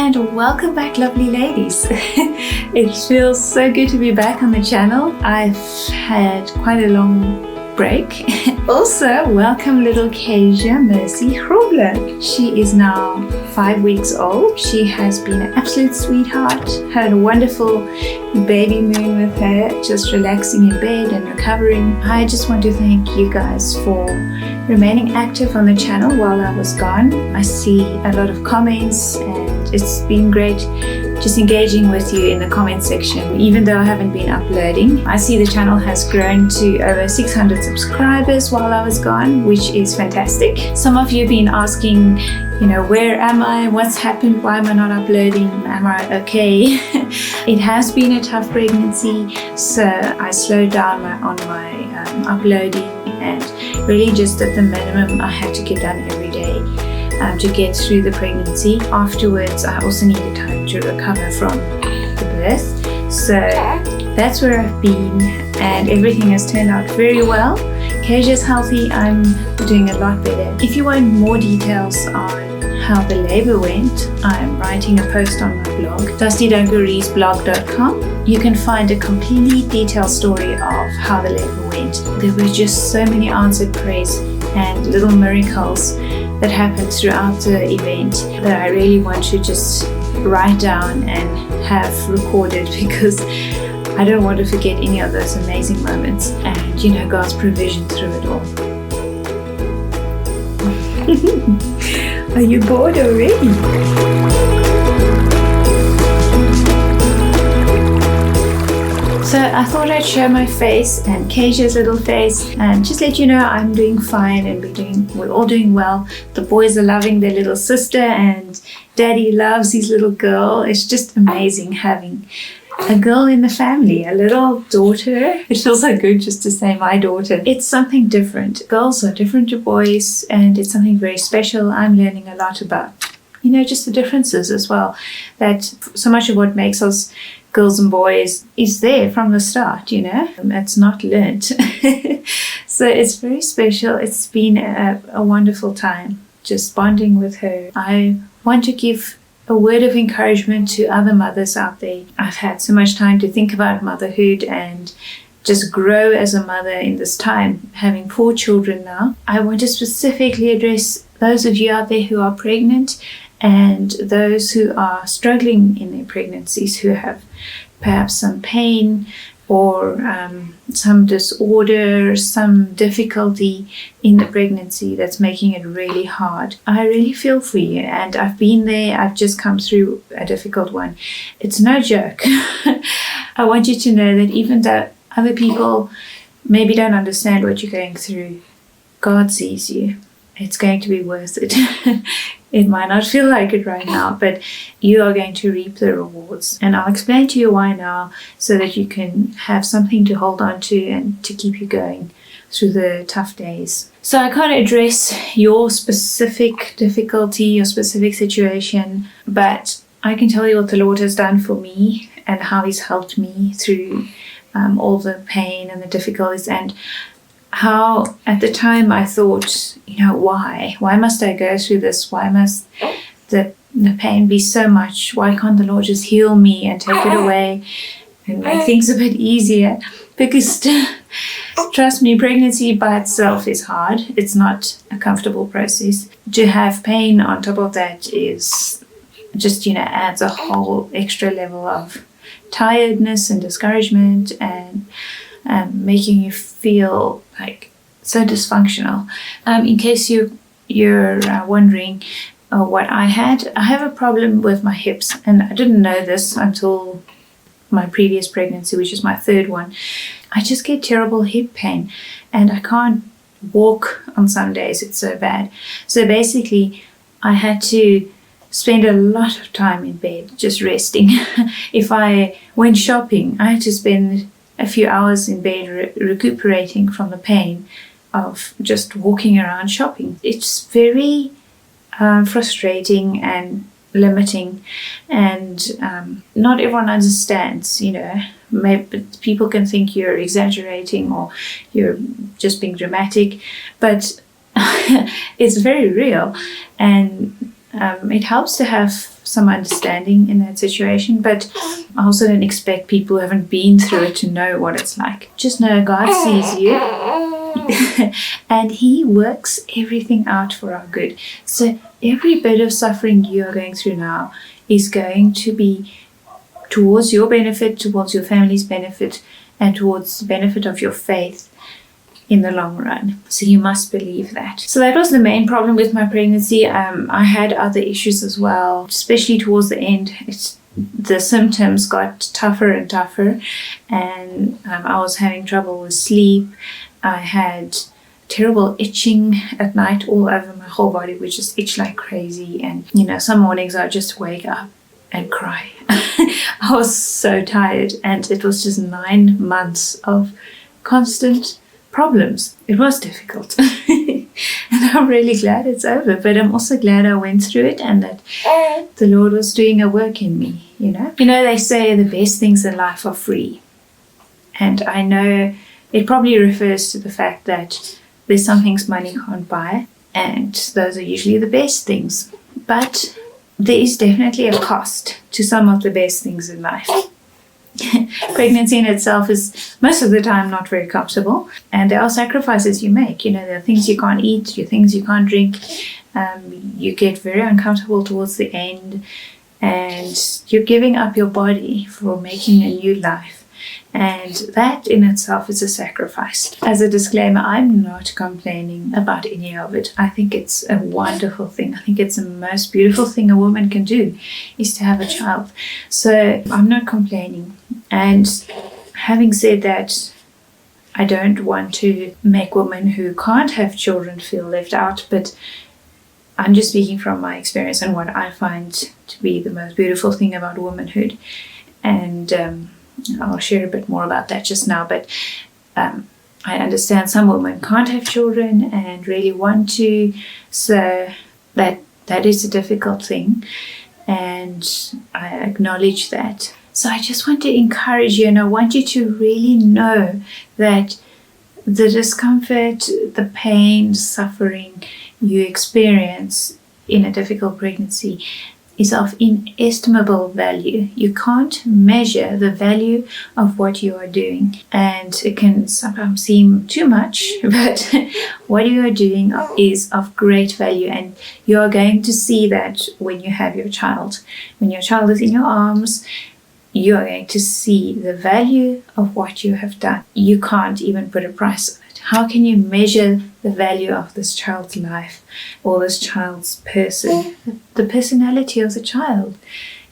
And welcome back, lovely ladies. It feels so good to be back on the channel. I've had quite a long break. Also, welcome little Kezia Mercy Grobler. She is now 5 weeks old. She has been an absolute sweetheart. Had a wonderful baby moon with her, just relaxing in bed and recovering. I just want to thank you guys for remaining active on the channel while I was gone. I see a lot of comments and it's been great just engaging with you in the comment section. Even though I haven't been uploading, I see the channel has grown to over 600 subscribers while I was gone, which is fantastic. Some of you have been asking, where am I? What's happened? Why am I not uploading? Am I okay? It has been a tough pregnancy, so I slowed down on my uploading and really just at the minimum I had to get done every day to get through the pregnancy. Afterwards, I also needed time to recover from the birth. So that's where I've been, and everything has turned out very well. Kezia's healthy. I'm doing a lot better. If you want more details on how the labor went, I'm writing a post on my blog, dustydungareesblog.com. You can find a complete detailed story of how the labor went. There were just so many answered prayers and little miracles that happened throughout the event that I really want to just write down and have recorded, because I don't want to forget any of those amazing moments and God's provision through it all. Are you bored already? So I thought I'd show my face and Kezia's little face and just let you know I'm doing fine and we're all doing well. The boys are loving their little sister and Daddy loves his little girl. It's just amazing having a girl in the family, a little daughter. It feels so good just to say my daughter. It's something different. Girls are different to boys and it's something very special. I'm learning a lot about, just the differences as well. That so much of what makes us girls and boys is there from the start, It's not learnt. So it's very special. It's been a wonderful time just bonding with her. I want to give a word of encouragement to other mothers out there. I've had so much time to think about motherhood and just grow as a mother in this time, having 4 children now. I want to specifically address those of you out there who are pregnant and those who are struggling in their pregnancies, who have perhaps some pain or some disorder, some difficulty in the pregnancy that's making it really hard. I really feel for you, and I've been there. I've just come through a difficult one. It's no joke. I want you to know that even though other people maybe don't understand what you're going through, God sees you. It's going to be worth it. It might not feel like it right now, but you are going to reap the rewards. And I'll explain to you why now, so that you can have something to hold on to and to keep you going through the tough days. So I can't address your specific difficulty, your specific situation, but I can tell you what the Lord has done for me and how He's helped me through all the pain and the difficulties, and how at the time I thought, why must I go through this? Why must the pain be so much? Why can't the Lord just heal me and take it away and make things a bit easier? Because trust me, pregnancy by itself is hard. It's not a comfortable process. To have pain on top of that is just, adds a whole extra level of tiredness and discouragement and making you feel like so dysfunctional. In case you're wondering what I have a problem with my hips, and I didn't know this until my previous pregnancy, which is my 3rd one. I just get terrible hip pain and I can't walk on some days. It's so bad. So basically I had to spend a lot of time in bed just resting. If I went shopping, I had to spend a few hours in bed recuperating from the pain of just walking around shopping. It's very frustrating and limiting, and not everyone understands. Maybe people can think you're exaggerating or you're just being dramatic, but it's very real, and it helps to have some understanding in that situation, but I also don't expect people who haven't been through it to know what it's like. Just know God sees you and He works everything out for our good. So every bit of suffering you are going through now is going to be towards your benefit, towards your family's benefit, and towards the benefit of your faith in the long run. So you must believe that. So that was the main problem with my pregnancy. I had other issues as well, especially towards the end. The symptoms got tougher and tougher, and I was having trouble with sleep. I had terrible itching at night all over my whole body, which just itched like crazy. And some mornings I would just wake up and cry. I was so tired, and it was just 9 months of constant problems. It was difficult. And I'm really glad it's over, but I'm also glad I went through it and that the Lord was doing a work in me, they say the best things in life are free, and I know it probably refers to the fact that there's some things money can't buy, and those are usually the best things, but there is definitely a cost to some of the best things in life. Pregnancy in itself is most of the time not very comfortable, and there are sacrifices you make. There are things you can't eat, things you can't drink. You get very uncomfortable towards the end, and you're giving up your body for making a new life. And that in itself is a sacrifice. As a disclaimer, I'm not complaining about any of it. I think it's a wonderful thing. I think it's the most beautiful thing a woman can do, is to have a child. So I'm not complaining. And having said that, I don't want to make women who can't have children feel left out, but I'm just speaking from my experience and what I find to be the most beautiful thing about womanhood. And I'll share a bit more about that just now, but I understand some women can't have children and really want to, so that is a difficult thing, and I acknowledge that. So I just want to encourage you, and I want you to really know that the discomfort, the pain, suffering you experience in a difficult pregnancy is of inestimable value. You can't measure the value of what you are doing, and it can sometimes seem too much, but what you are doing is of great value, and you are going to see that when you have your child. When your child is in your arms, you are going to see the value of what you have done. You can't even put a price on it. How can you measure the value of this child's life or this child's person? The personality of the child.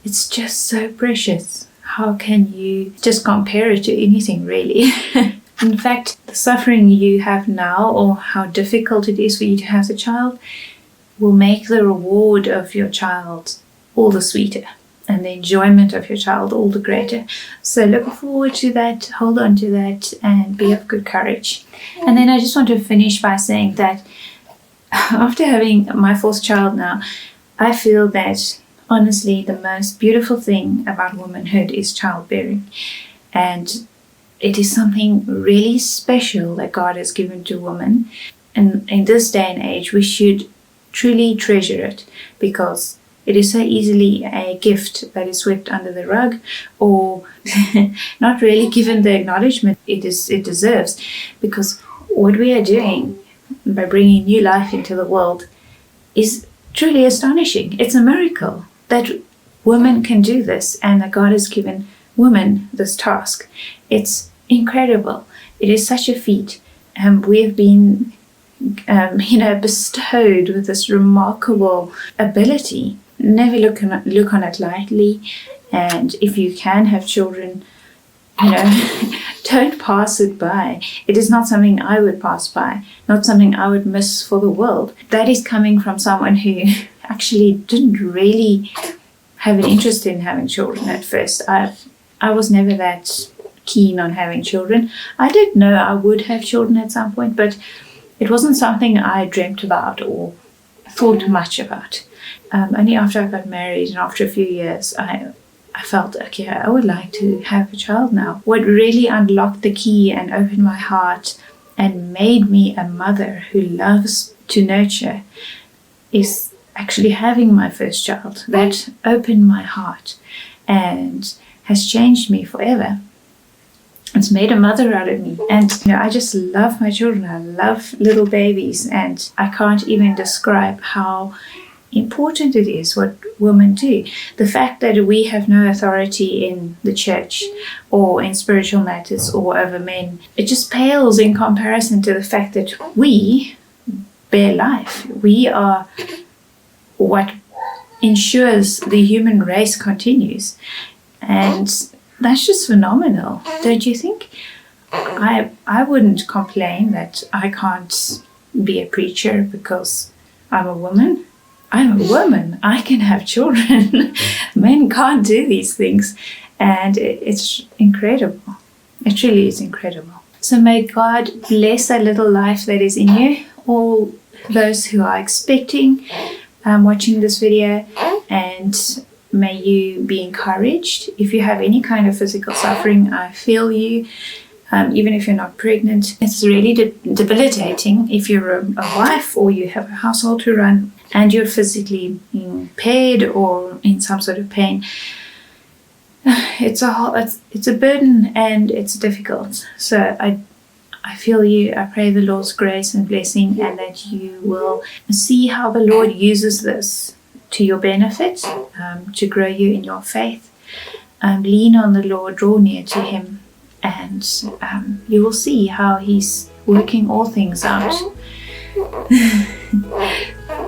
It's just so precious. How can you just compare it to anything, really? In fact, the suffering you have now, or how difficult it is for you to have a child, will make the reward of your child all the sweeter, and the enjoyment of your child all the greater. So look forward to that, hold on to that, and be of good courage. And then I just want to finish by saying that after having my 4th child now, I feel that honestly the most beautiful thing about womanhood is childbearing. And it is something really special that God has given to women. And in this day and age, we should truly treasure it, because it is so easily a gift that is swept under the rug, or not really given the acknowledgement it deserves, because what we are doing by bringing new life into the world is truly astonishing. It's a miracle that women can do this, and that God has given women this task. It's incredible. It is such a feat. We have been bestowed with this remarkable ability. Never look on it lightly, and if you can have children, don't pass it by. It is not something I would pass by, not something I would miss for the world. That is coming from someone who actually didn't really have an interest in having children at first. I was never that keen on having children. I did know I would have children at some point, but it wasn't something I dreamt about or thought much about. Only after I got married and after a few years, I felt, okay, I would like to have a child now. What really unlocked the key and opened my heart and made me a mother who loves to nurture is actually having my first child. That opened my heart and has changed me forever. It's made a mother out of me. And I just love my children. I love little babies, and I can't even describe how important it is what women do. The fact that we have no authority in the church or in spiritual matters or over men, it just pales in comparison to the fact that we bear life. We are what ensures the human race continues. And that's just phenomenal, don't you think? I wouldn't complain that I can't be a preacher because I'm a woman. I'm a woman. I can have children. Men can't do these things. And it's incredible. It truly is incredible. So may God bless that little life that is in you. All those who are expecting, watching this video, and may you be encouraged. If you have any kind of physical suffering, I feel you. Even if you're not pregnant, it's really debilitating if you're a wife or you have a household to run and you're physically impaired or in some sort of pain. It's a burden and it's difficult. So I feel you. I pray the Lord's grace and blessing, and that you will see how the Lord uses this to your benefit, to grow you in your faith. Lean on the Lord, draw near to Him, and you will see how He's working all things out.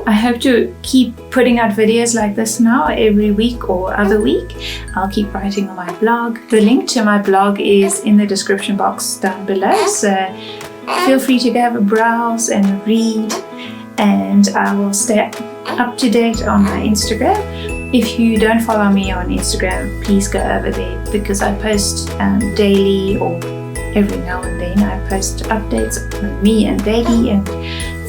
I hope to keep putting out videos like this now every week or other week. I'll keep writing on my blog. The link to my blog is in the description box down below, so feel free to have a browse and read, and I will stay up to date on my Instagram. If you don't follow me on Instagram, please go over there, because I post daily or every now and then. I post updates on me and baby and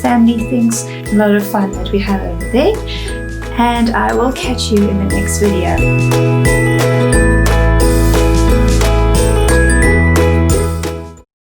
family things. A lot of fun that we have over there. And I will catch you in the next video.